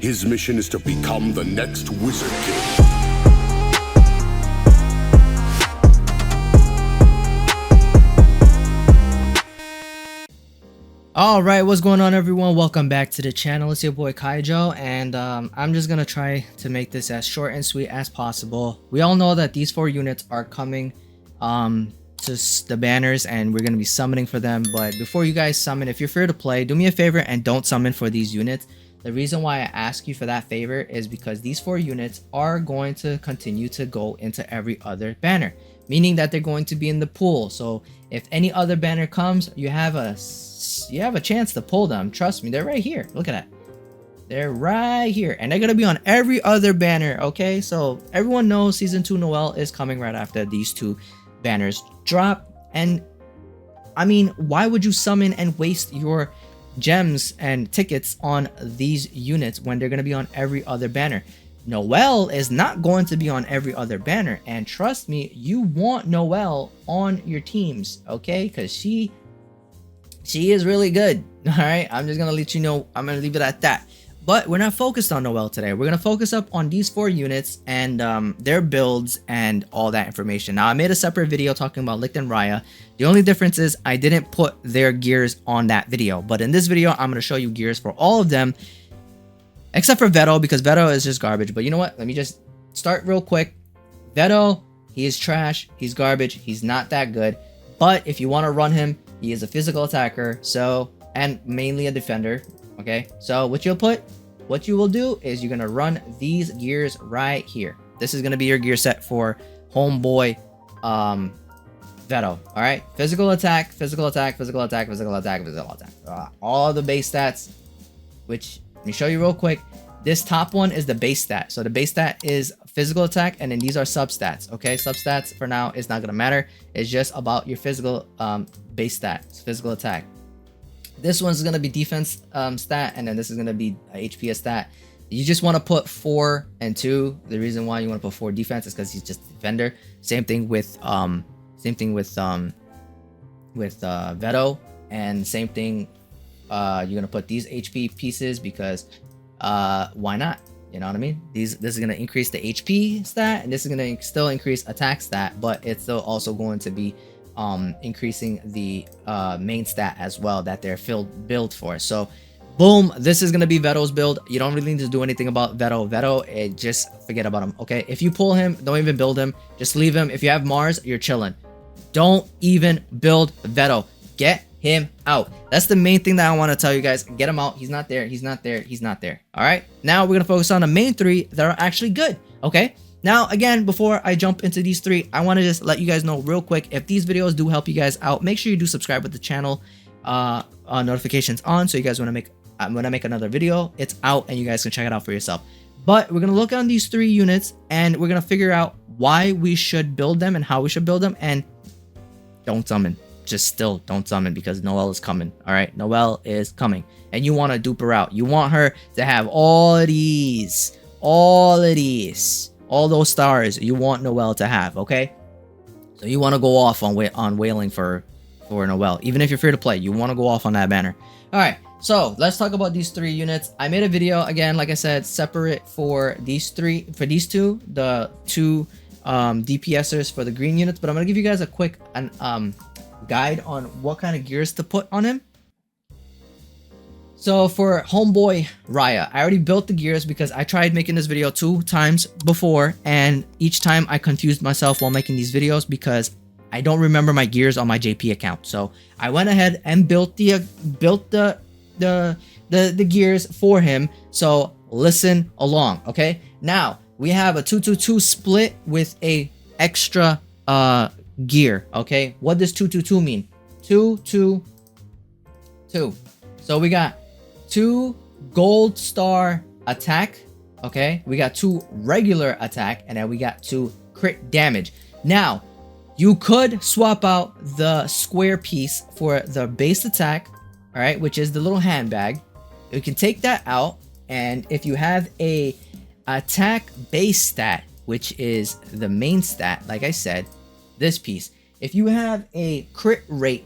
His mission is to become the next Wizard King. Alright, what's going on everyone? Welcome back to the channel. It's your boy Kaijo, and I'm just gonna try to make this as short and sweet as possible. We all know that these 4 units are coming to the banners, and we're gonna be summoning for them. But before you guys summon, if you're free to play, do me a favor and don't summon for these units. The reason why I ask you for that favor is because these 4 units are going to continue to go into every other banner, meaning that they're going to be in the pool. So if any other banner comes, you have a chance to pull them. Trust me, they're right here. Look at that. They're right here, and they're gonna be on every other banner. Okay, so everyone knows season 2 Noel is coming right after these 2 banners drop. And I mean, why would you summon and waste your gems and tickets on these units when they're gonna be on every other banner? Noel is not going to be on every other banner, and trust me, you want Noel on your teams, okay? Because she is really good. All right, I'm just gonna let you know. I'm gonna leave it at that. But we're not focused on Noel today. We're gonna focus up on these 4 units and their builds and all that information. Now, I made a separate video talking about Licht and Raya. The only difference is I didn't put their gears on that video, but in this video I'm gonna show you gears for all of them except for Veto, because Veto is just garbage. But you know what, let me just start real quick. Veto, he is trash, he's garbage, he's not that good. But if you want to run him, he is a physical attacker, so, and mainly a defender. Okay, so what you will do is you're gonna run these gears right here. This is gonna be your gear set for homeboy Veto. All right, physical attack, physical attack, physical attack, physical attack, physical attack. All the base stats, which let me show you real quick. This top one is the base stat. So the base stat is physical attack, and then these are substats. Okay, substats for now is not gonna matter. It's just about your physical base stats, physical attack. This one's gonna be defense stat, and then this is gonna be HP stat. You just want to put 4 and 2. The reason why you want to put 4 defense is because he's just a defender. Same thing with Veto, and same thing. You're gonna put these HP pieces because why not? You know what I mean? This is gonna increase the HP stat, and this is gonna still increase attack stat, but it's still also going to be increasing the main stat as well that they're built for. So boom, this is gonna be Veto's build. You don't really need to do anything about Veto. Just forget about him. Okay, if you pull him, don't even build him, just leave him. If you have Mars, you're chilling. Don't even build Veto. Get him out. That's the main thing that I want to tell you guys. Get him out. He's not there. He's not there. He's not there. All right, now we're gonna focus on the main 3 that are actually good. Okay, now again, before I jump into these 3, I want to just let you guys know real quick, if these videos do help you guys out, make sure you do subscribe with the channel, notifications on, so you guys when I make another video, it's out and you guys can check it out for yourself. But we're gonna look on these 3 units, and we're gonna figure out why we should build them and how we should build them. And don't summon. Just still don't summon, because Noel is coming. All right, Noel is coming, and you want to dupe her out. You want her to have all of these, all those stars you want Noel to have. Okay, so you want to go off on wailing for Noel. Even if you're free to play, you want to go off on that banner. All right, so let's talk about these 3 units. I made a video, again, like I said, separate for these 2, the 2 DPSers for the green units, but I'm gonna give you guys a quick guide on what kind of gears to put on him. So for homeboy Raya, I already built the gears because I tried making this video 2 times before, and each time I confused myself while making these videos because I don't remember my gears on my JP account. So I went ahead and built the gears for him. So listen along, okay? Now we have a 2-2-2 split with a extra gear. Okay, what does 2-2-2 mean? 2-2-2. So we got 2 gold star attack. Okay, we got 2 regular attack, and then we got 2 crit damage. Now you could swap out the square piece for the base attack, all right, which is the little handbag. You can take that out, and if you have a attack base stat, which is the main stat, like I said, this piece, if you have a crit rate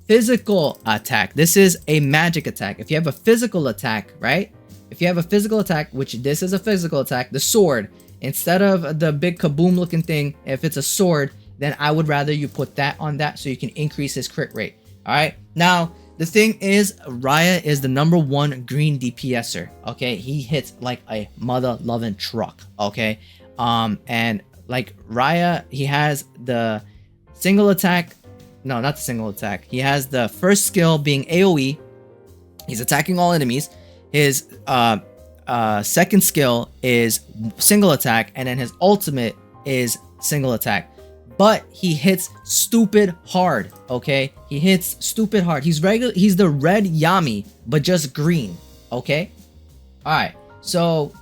physical attack, this is a magic attack. If you have a physical attack, right, If you have a physical attack, which this is a physical attack, the sword, instead of the big kaboom looking thing, if it's a sword, then I would rather you put that on that so you can increase his crit rate. All right. Now, the thing is, Raya is the #1 green DPSer. Okay. He hits like a mother loving truck. Okay. And like Raya, he has the single attack. No, not the single attack. He has the first skill being AoE. He's attacking all enemies. His second skill is single attack, and then his ultimate is single attack. But he hits stupid hard, okay? He hits stupid hard. He's the red Yami, but just green, okay? Alright, so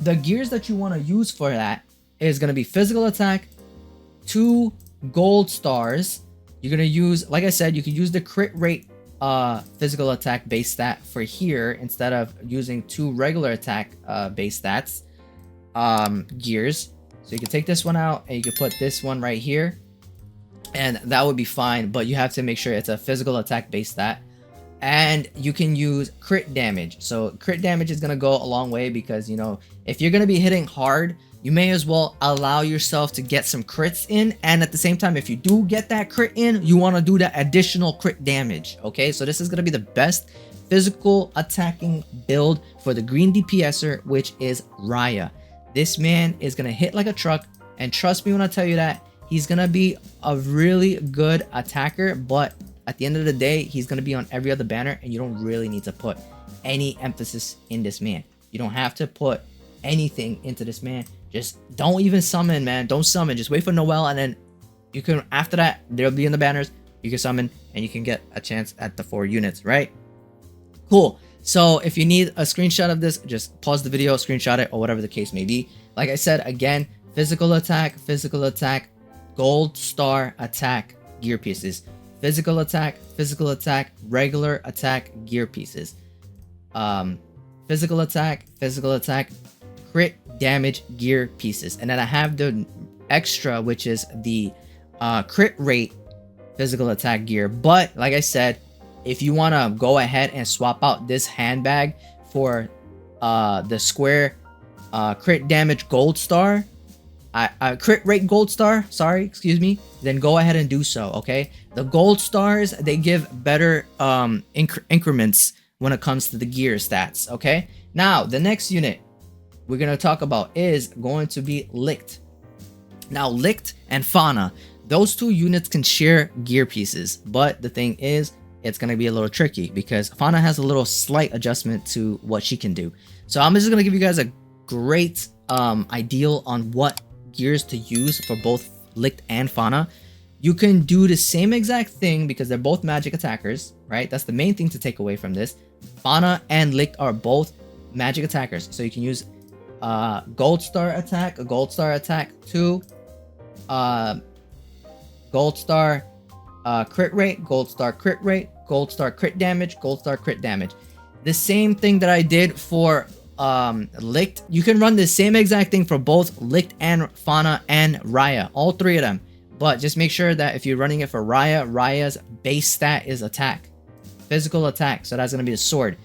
the gears that you want to use for that is going to be physical attack, 2 gold stars. You're going to use, like I said, you can use the crit rate physical attack base stat for here instead of using 2 regular attack base stats gears. So you can take this one out and you can put this one right here, and that would be fine, but you have to make sure it's a physical attack base stat. And you can use crit damage. So crit damage is going to go a long way because, you know, if you're going to be hitting hard, you may as well allow yourself to get some crits in, and at the same time, if you do get that crit in, you want to do that additional crit damage. Okay, so this is going to be the best physical attacking build for the green DPSer, which is Raya. This man is going to hit like a truck, and trust me when I tell you that he's going to be a really good attacker, but at the end of the day, he's going to be on every other banner, and you don't really need to put any emphasis in this man. You don't have to put anything into this man. Just don't even summon, man. Don't summon. Just wait for Noelle, and then you can, after that, they'll be in the banners. You can summon, and you can get a chance at the 4 units, right? Cool. So if you need a screenshot of this, just pause the video, screenshot it, or whatever the case may be. Like I said, again, physical attack, gold star attack, gear pieces. Physical attack, regular attack, gear pieces. Physical attack, crit damage, gear pieces. And then I have the extra, which is the crit rate physical attack gear. But like I said, if you want to go ahead and swap out this handbag for the square crit damage gold star, crit rate gold star, sorry, excuse me, then go ahead and do so, okay? The gold stars, they give better increments when it comes to the gear stats, okay? Now, the next unit we're going to talk about is going to be Licht. Now, Licht and Fauna, those 2 units can share gear pieces, but the thing is, it's going to be a little tricky because Fauna has a little slight adjustment to what she can do. So I'm just going to give you guys a great ideal on what gears to use for both Licht and Fauna. You can do the same exact thing because they're both magic attackers, right? That's the main thing to take away from this. Fauna and Licht are both magic attackers. So you can use gold star attack, 2 gold star crit rate, gold star crit rate, gold star crit damage, gold star crit damage. The same thing that I did for Licht. You can run the same exact thing for both Licht and Fauna and Raya, all 3 of them. But just make sure that if you're running it for Raya, Raya's base stat is attack, physical attack. So that's going to be the sword.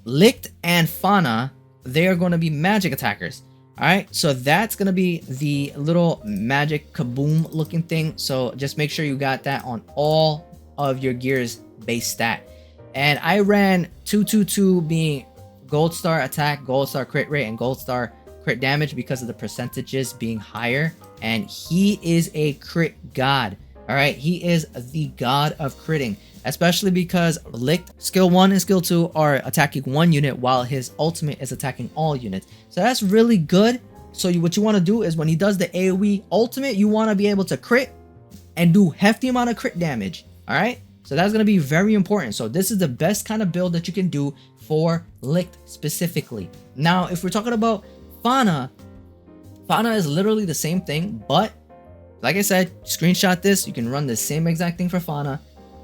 Licht and Fauna, they are going to be magic attackers. All right, so that's going to be the little magic kaboom looking thing. So just make sure you got that on all of your gears base stat. And I ran 222 being gold star attack, gold star crit rate, and gold star crit damage because of the percentages being higher. And he is a crit god. All right, he is the god of critting, especially because Licht skill 1 and skill 2 are attacking 1 unit while his ultimate is attacking all units. So that's really good. So what you want to do is when he does the AoE ultimate, you want to be able to crit and do hefty amount of crit damage. All right, so that's going to be very important. So this is the best kind of build that you can do for Licht specifically. Now, if we're talking about Fauna, Fauna is literally the same thing, but like I said, screenshot this. You can run the same exact thing for Fauna,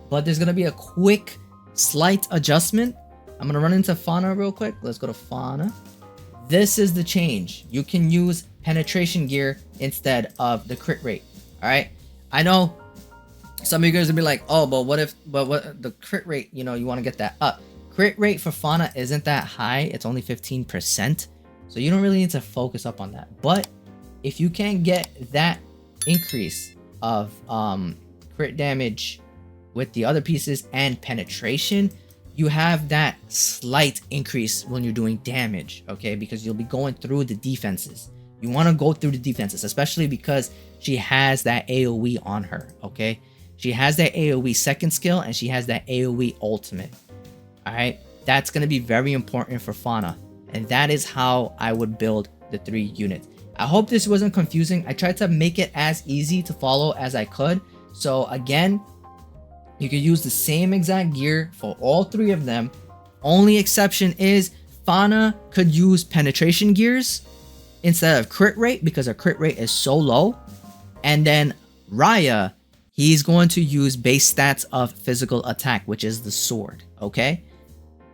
but there's going to be a quick, slight adjustment. I'm going to run into Fauna real quick. Let's go to Fauna. This is the change. You can use penetration gear instead of the crit rate. All right. I know some of you guys will be like, oh, but what the crit rate, you know, you want to get that up. Crit rate for Fauna isn't that high. It's only 15%. So you don't really need to focus up on that. But if you can get that increase of crit damage with the other pieces and penetration, you have that slight increase when you're doing damage, okay? Because you'll be going through the defenses. You want to go through the defenses, especially because she has that AoE on her, okay? She has that AoE second skill and she has that AoE ultimate. All right, that's going to be very important for Fauna. And that is how I would build the 3 units. I hope this wasn't confusing. I tried to make it as easy to follow as I could. So again, you could use the same exact gear for all 3 of them. Only exception is Fauna could use penetration gears instead of crit rate because her crit rate is so low. And then Raya, he's going to use base stats of physical attack, which is the sword, okay?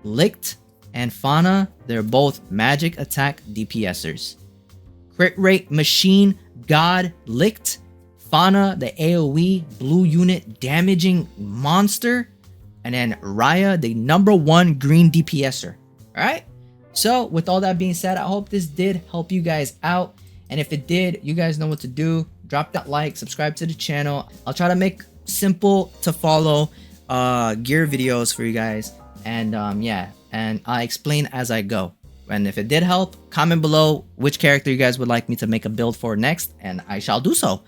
Licked and Fauna, they're both magic attack DPSers. Crit rate machine god Licked. Fauna, the AoE blue unit damaging monster. And then Raya, the #1 green DPSer. Alright? So with all that being said, I hope this did help you guys out. And if it did, you guys know what to do. Drop that like, subscribe to the channel. I'll try to make simple to follow gear videos for you guys. And yeah, and I explain as I go. And if it did help, comment below which character you guys would like me to make a build for next, and I shall do so.